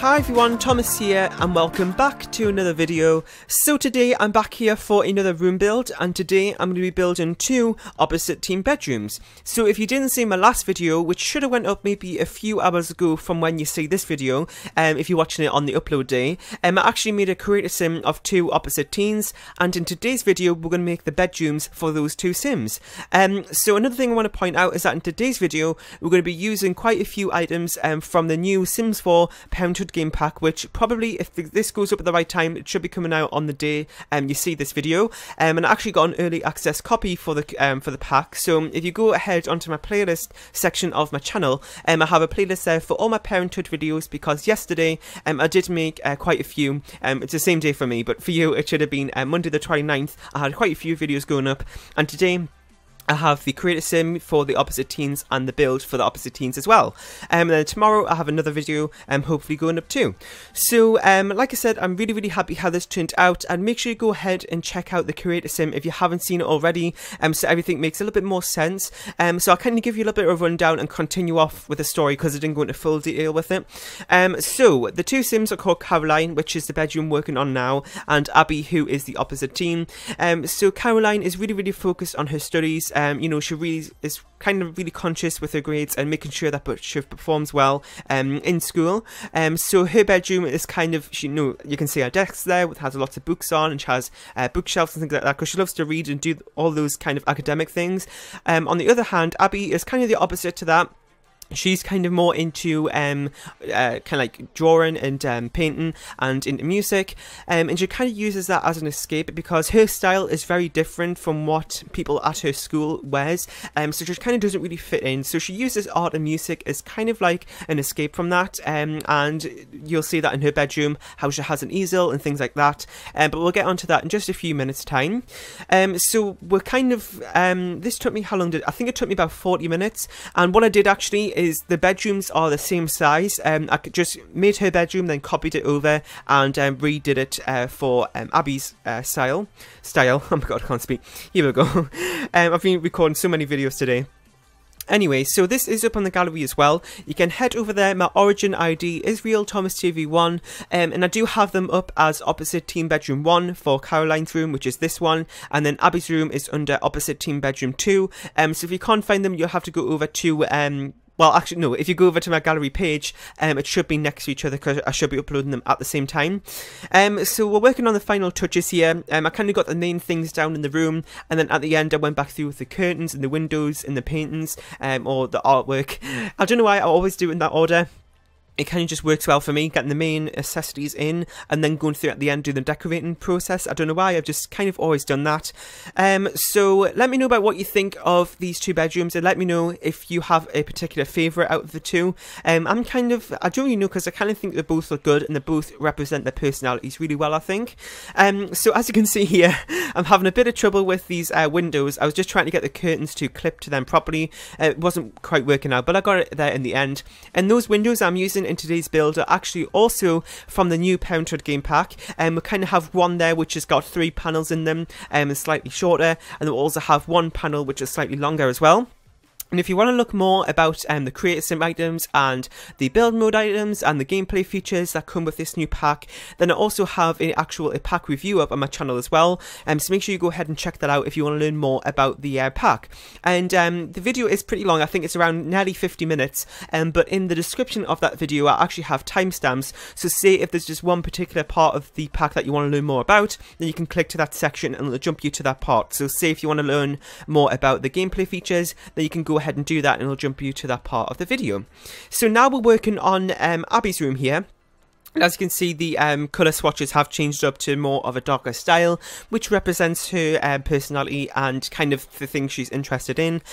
Hi everyone, Thomas here and welcome back to another video. So today I'm back here for another room build, and today I'm going to be building two opposite team bedrooms. So if you didn't see my last video, which should have went up maybe a few hours ago from when you see this video, if you're watching it on the upload day, I actually made a creator sim of two opposite teams, and in today's video we're going to make the bedrooms for those two sims. So another thing I want to point out is that in today's video we're going to be using quite a few items from the new Sims 4 Parenthood game pack, which probably, if this goes up at the right time, it should be coming out on the day you see this video. And I actually got an early access copy for the pack. So if you go ahead onto my playlist section of my channel, I have a playlist there for all my Parenthood videos, because yesterday I did make quite a few. It's the same day for me, but for you it should have been Monday the 29th. I had quite a few videos going up, and today I have the creator sim for the opposite teams and the build for the opposite teams as well. And then tomorrow I have another video hopefully going up too. So like I said, I'm really happy how this turned out, and make sure you go ahead and check out the creator sim if you haven't seen it already, so everything makes a little bit more sense. So I'll kind of give you a little bit of a rundown and continue off with the story, because I didn't go into full detail with it. So the two sims are called Caroline, which is the bedroom working on now, and Abby, who is the opposite team. So Caroline is really focused on her studies. You know, she really is kind of really conscious with her grades and making sure that she performs well in school. So her bedroom is kind of, you can see her desk there, it has lots of books on, and she has bookshelves and things like that, because she loves to read and do all those kind of academic things. On the other hand, Abby is kind of the opposite to that. She's kind of more into kind of like drawing and painting and into music, and she kind of uses that as an escape, because her style is very different from what people at her school wears. So she kind of doesn't really fit in. So she uses art and music as kind of like an escape from that, and you'll see that in her bedroom, how she has an easel and things like that. But we'll get onto that in just a few minutes time. So we're kind of this took me, how long did I think it took me about 40 minutes, and what I did actually is the bedrooms are the same size. I just made her bedroom, then copied it over and redid it for Abby's style. Oh my god, I can't speak. Here we go. I've been recording so many videos today. Anyway, so this is up on the gallery as well. You can head over there. My origin ID is RealThomasTV1, and I do have them up as opposite team bedroom 1 for Caroline's room, which is this one, and then Abby's room is under opposite team bedroom 2. So if you can't find them, you'll have to go over to well, actually, no, if you go over to my gallery page, it should be next to each other, because I should be uploading them at the same time. So we're working on the final touches here. I kind of got the main things down in the room, and then at the end I went back through with the curtains and the windows and the paintings, or the artwork. I don't know why I always do it in that order. It kind of just works well for me, getting the main accessories in and then going through at the end, do the decorating process. I don't know why, I've just kind of always done that. So let me know about what you think of these two bedrooms, and let me know if you have a particular favourite out of the two. I don't really know, because I kind of think they both look good and they both represent their personalities really well, I think. So as you can see here, I'm having a bit of trouble with these windows. I was just trying to get the curtains to clip to them properly. It wasn't quite working out, but I got it there in the end. And those windows I'm using in today's build are actually also from the new Parenthood game pack. We kind of have one there which has got 3 panels in them, slightly shorter, and we'll also have one panel which is slightly longer as well. And if you want to look more about the creator sim items and the build mode items and the gameplay features that come with this new pack, then I also have a pack review up on my channel as well. So make sure you go ahead and check that out if you want to learn more about the pack. And the video is pretty long. I think it's around nearly 50 minutes. But in the description of that video, I actually have timestamps. So say if there's just one particular part of the pack that you want to learn more about, then you can click to that section and it'll jump you to that part. So say if you want to learn more about the gameplay features, then you can go ahead and do that, and it'll jump you to that part of the video. So now we're working on Abby's room here. As you can see, the colour swatches have changed up to more of a darker style, which represents her personality and kind of the things she's interested in.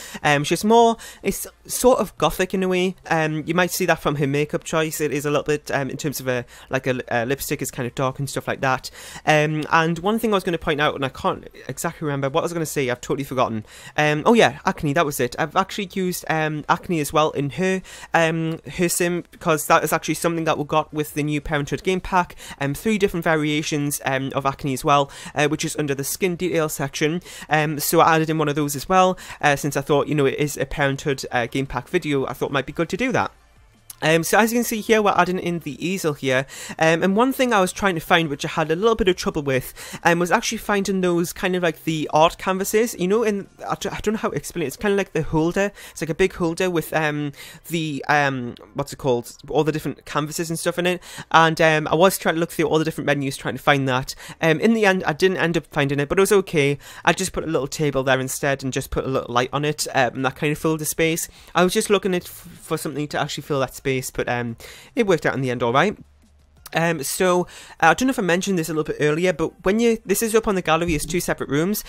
She's more, it's sort of gothic in a way. You might see that from her makeup choice. It is a little bit, in terms of a lipstick is kind of dark and stuff like that. And one thing I was going to point out, and I can't exactly remember what I was going to say, I've totally forgotten. Oh yeah, acne, that was it. I've actually used acne as well in her sim, because that is actually something that we got with the new Parenthood game pack. 3 different variations of acne as well, which is under the skin detail section. So I added in one of those as well, since I thought, you know, it is a Parenthood game pack video. I thought it might be good to do that. So as you can see here, we're adding in the easel here, and one thing I was trying to find, which I had a little bit of trouble with, was actually finding those kind of like the art canvases, you know, and I don't know how to explain it. It's kind of like the holder. It's like a big holder with the what's it called, all the different canvases and stuff in it, and I was trying to look through all the different menus trying to find that. In the end, I didn't end up finding it, but it was okay. I just put a little table there instead and just put a little light on it, and that kind of filled the space. I was just looking for something to actually fill that space, but it worked out in the end all right. So I don't know if I mentioned this a little bit earlier, but this is up on the gallery as 2 separate rooms.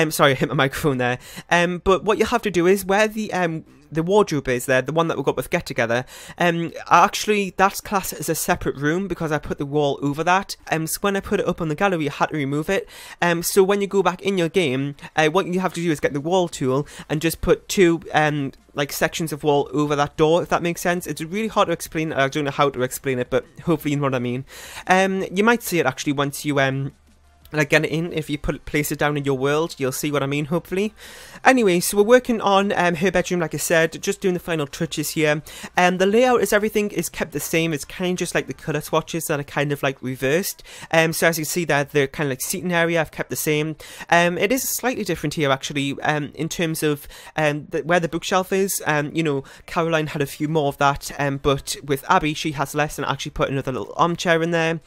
Sorry, I hit my microphone there. But what you have to do is where the wardrobe is there, the one that we got with Get Together, actually that's classed as a separate room because I put the wall over that. So when I put it up on the gallery, I had to remove it. So when you go back in your game, what you have to do is get the wall tool and just put 2 like sections of wall over that door, if that makes sense. It's really hard to explain. I don't know how to explain it, but hopefully you know what I mean. You might see it actually once you like get it in. If you place it down in your world, you'll see what I mean, hopefully. Anyway, so we're working on her bedroom, like I said, just doing the final touches here. The layout everything is kept the same. It's kind of just like the colour swatches that are kind of like reversed. So as you can see there, the kind of like seating area I've kept the same. It is slightly different here actually, in terms of where the bookshelf is. You know, Caroline had a few more of that, but with Abby, she has less, and I actually put another little armchair in there.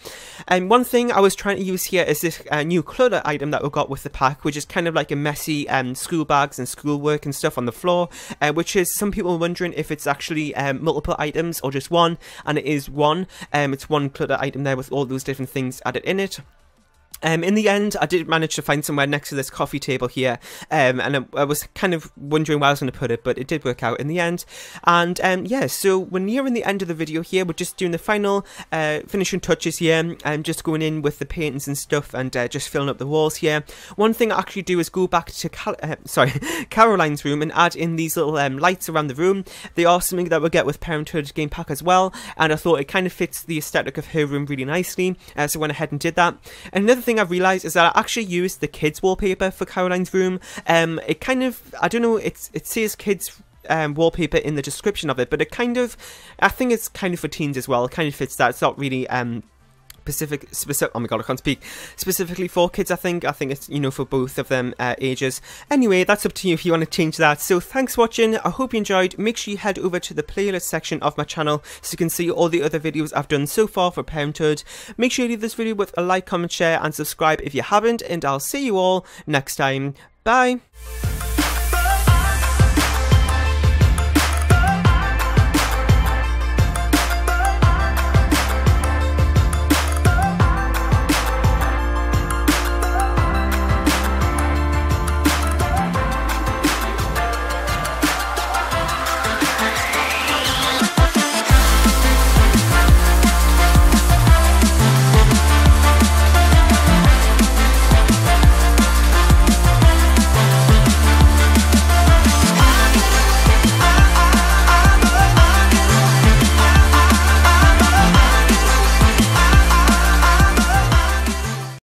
And one thing I was trying to use here is this new clutter item that we got with the pack, which is kind of like a messy school bags and schoolwork and stuff on the floor, which is, some people are wondering if it's actually multiple items or just one, and it is one. It's one clutter item there with all those different things added in it. In the end, I did manage to find somewhere next to this coffee table here, and I was kind of wondering where I was going to put it, but it did work out in the end. And yeah, so we're nearing the end of the video here. We're just doing the final finishing touches here, and just going in with the paintings and stuff, and just filling up the walls here. One thing I actually do is go back to Caroline's room and add in these little lights around the room. They are something that we'll get with Parenthood game pack as well, and I thought it kind of fits the aesthetic of her room really nicely, so I went ahead and did that. Another thing I've realised is that I actually used the kids wallpaper for Caroline's room. It kind of, I don't know, it says kids wallpaper in the description of it, but it kind of, I think it's kind of for teens as well. It kind of fits that. It's not really specific, oh my god, I can't speak, specifically for kids. I think it's, you know, for both of them ages. Anyway, that's up to you if you want to change that. So thanks for watching. I hope you enjoyed. Make sure you head over to the playlist section of my channel so you can see all the other videos I've done so far for Parenthood. Make sure you leave this video with a like, comment, share and subscribe if you haven't, and I'll see you all next time. Bye.